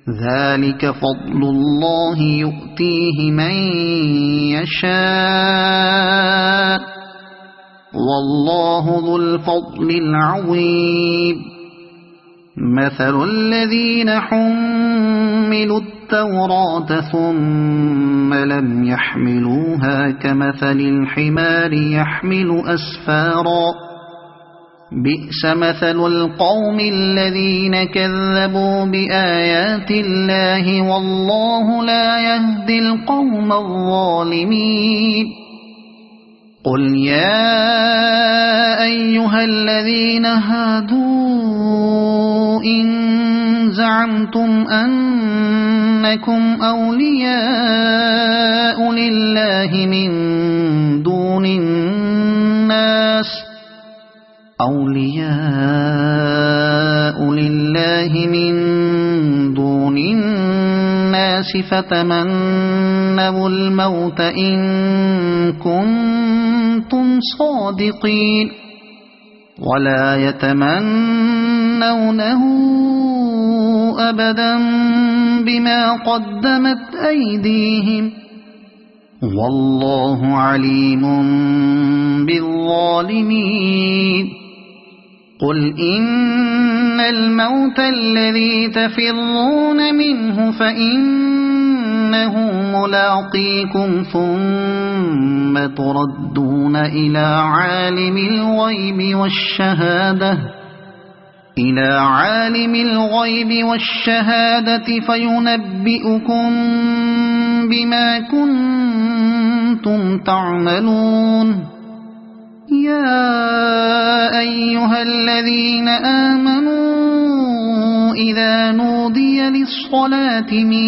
ذلك فضل الله يؤتيه من يشاء والله ذو الفضل العظيم مثل الذين حملوا التوراة ثم لم يحملوها كمثل الحمار يحمل أسفارا بئس مثل القوم الذين كذبوا بآيات الله والله لا يهدي القوم الظالمين قل يا أيها الذين هادوا إن زعمتم أنكم أولياء لله من دون الناس فتمنوا الموت إن كنتم صادقين ولا يتمنونه أبدا بما قدمت أيديهم والله عليم بالظالمين قل إن الموت الذي تفرون منه فإنه ملاقيكم ثم تردون إلى عالم الغيب والشهادة فينبئكم بما كنتم تعملون يا أيها الذين آمنوا إذا نودي للصلاة من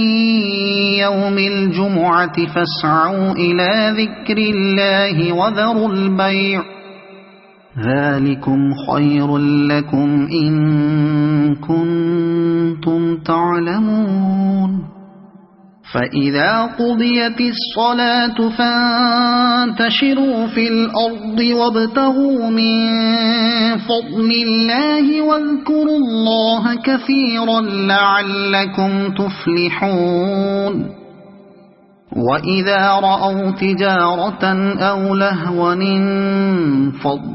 يوم الجمعة فاسعوا إلى ذكر الله وذروا البيع ذلكم خير لكم إن كنتم تعلمون فإذا قضيت الصلاة فانتشروا في الأرض وابتغوا من فضل الله واذكروا الله كثيرا لعلكم تفلحون وإذا رأوا تجارة أو لهوا انفضوا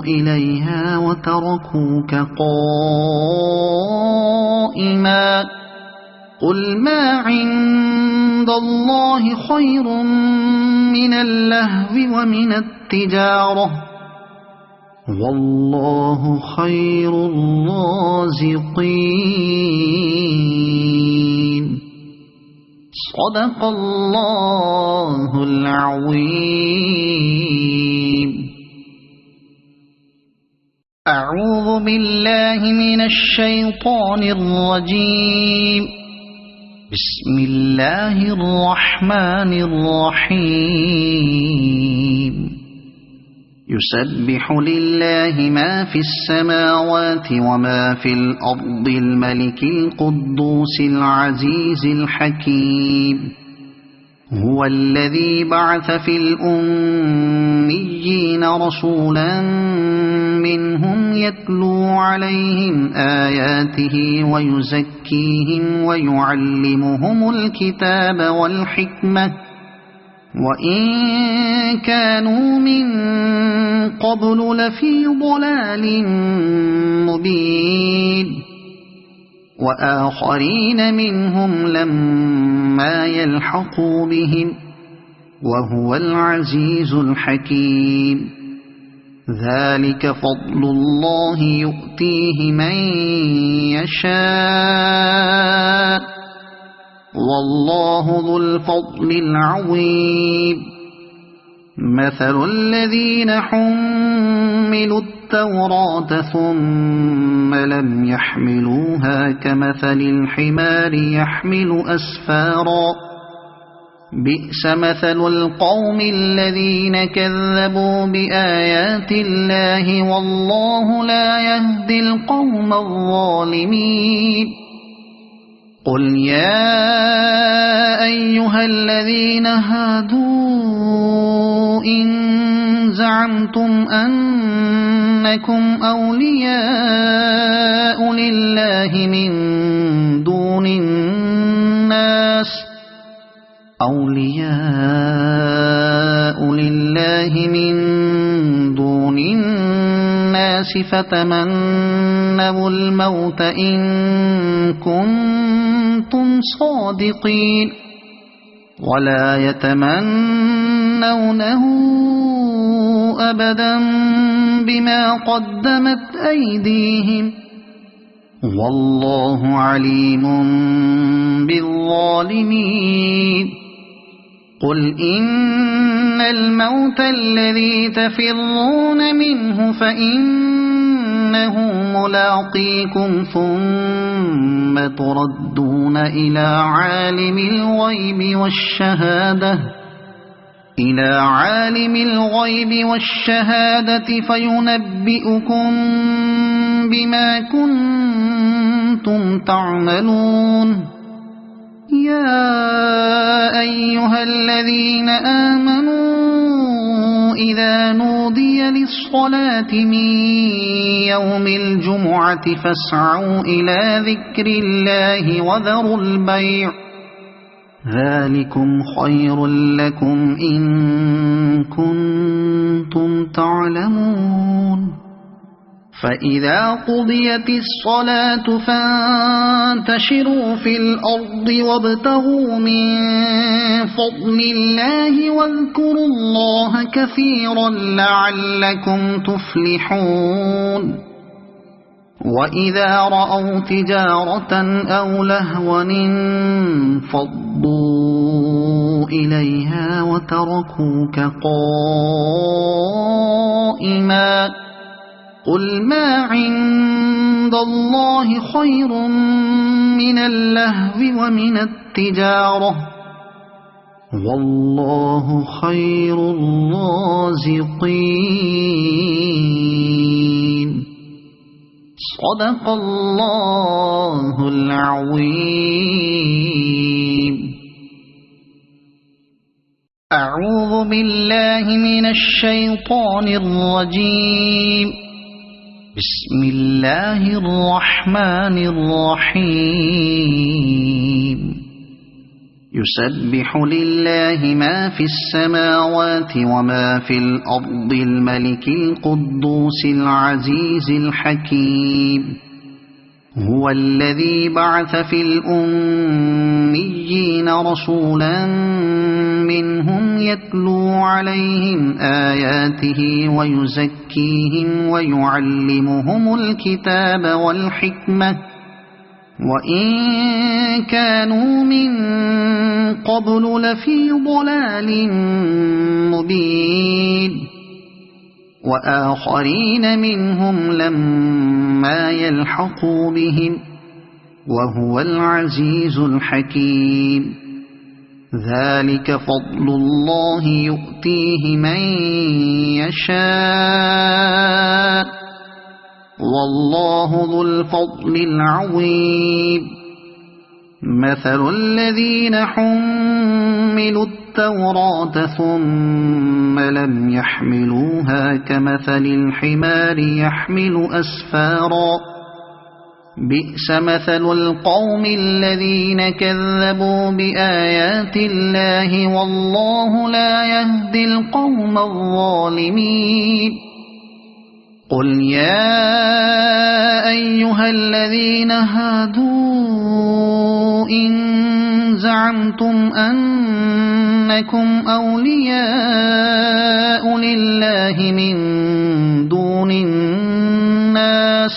إليها وتركوك قائما قل ما عند الله خير من اللهو ومن التجارة والله خير الرازقين صدق الله العظيم أعوذ بالله من الشيطان الرجيم بسم الله الرحمن الرحيم يسبح لله ما في السماوات وما في الأرض الملك القدوس العزيز الحكيم هو الذي بعث في الأميين رسولا منهم يتلو عليهم آياته ويزكيهم ويعلمهم الكتاب والحكمة وإن كانوا من قبل لفي ضلال مبين وآخرين منهم لما يلحقوا بهم وهو العزيز الحكيم ذلك فضل الله يؤتيه من يشاء والله ذو الفضل العظيم مثل الذين حملوا التوراة ثم لم يحملوها كمثل الحمار يحمل أسفارا بئس مثل القوم الذين كذبوا بآيات الله والله لا يهدي القوم الظالمين قل يا أيها الذين هادوا إن زعمتم أنكم أولياء لله من دون الناس فتمنوا الموت إن كنتم صادقين ولا يتمنونه أبدا بما قدمت أيديهم والله عليم بالظالمين قل إن الموت الذي تفرون منه فإنه ملاقيكم ثم تردون إلى عالم الغيب والشهادة فينبئكم بما كنتم تعملون يا أيها الذين آمنوا إذا نودي للصلاة من يوم الجمعة فاسعوا إلى ذكر الله وذروا البيع ذلكم خير لكم إن كنتم تعلمون فإذا قضيت الصلاة فانتشروا في الأرض وابتغوا من فضل الله واذكروا الله كثيرا لعلكم تفلحون وإذا رأوا تجارة أو لهوا انفضوا إليها وتركوك قائما قل ما عند الله خير من اللهو ومن التجارة والله خير الرازقين صدق الله العظيم أعوذ بالله من الشيطان الرجيم بسم الله الرحمن الرحيم يسبح لله ما في السماوات وما في الأرض الملك القدوس العزيز الحكيم هو الذي بعث في الأميين رسولا منهم يتلو عليهم آياته ويزكيهم ويعلمهم الكتاب والحكمة وإن كانوا من قبل لفي ضلال مبين وآخرين منهم لما يلحقوا بهم وهو العزيز الحكيم ذلك فضل الله يؤتيه من يشاء والله ذو الفضل العظيم مثل الذين حملوا التوراة ثم لم يحملوها كمثل الحمار يحمل أسفارا بئس مثل القوم الذين كذبوا بآيات الله والله لا يهدي القوم الظالمين قل يا أيها الذين هادوا إن زعمتم أنكم أولياء لله من دون الناس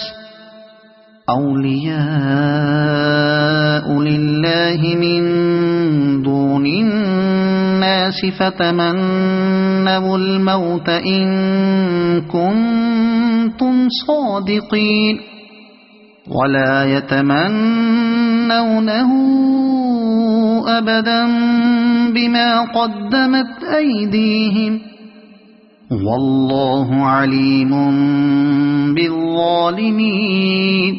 فتمنوا الموت إن كنتم صادقين ولا يتمنونه أبدا بما قدمت أيديهم والله عليم بالظالمين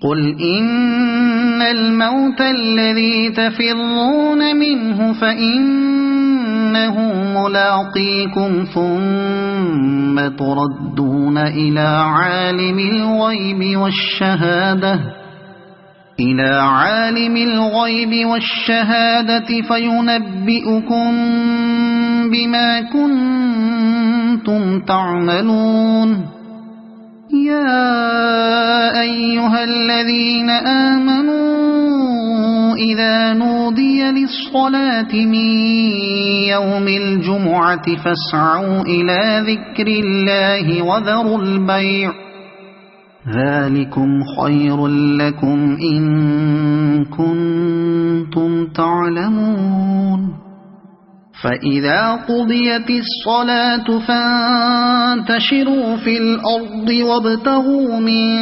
قل إن الموت الذي تفرون منه فإنه ملاقيكم ثم تردون إلى عالم الغيب والشهادة فينبئكم بما كنتم تعملون يا أيها الذين آمنوا إذا نودي للصلاة من يوم الجمعة فاسعوا إلى ذكر الله وذروا البيع ذلكم خير لكم إن كنتم تعلمون فإذا قضيت الصلاة فانتشروا في الأرض وابتغوا من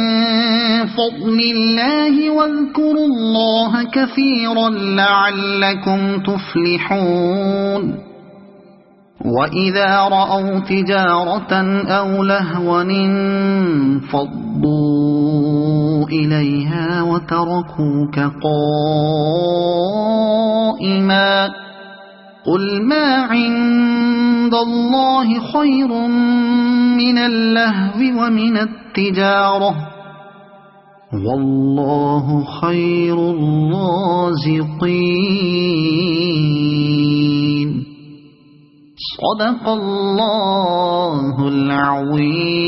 فضل الله واذكروا الله كثيرا لعلكم تفلحون وإذا رأوا تجارة أو لهوا انفضوا إليها وتركوك قائما قل ما عند الله خير من اللهو ومن التجارة والله خير الرازقين صدق الله العظيم.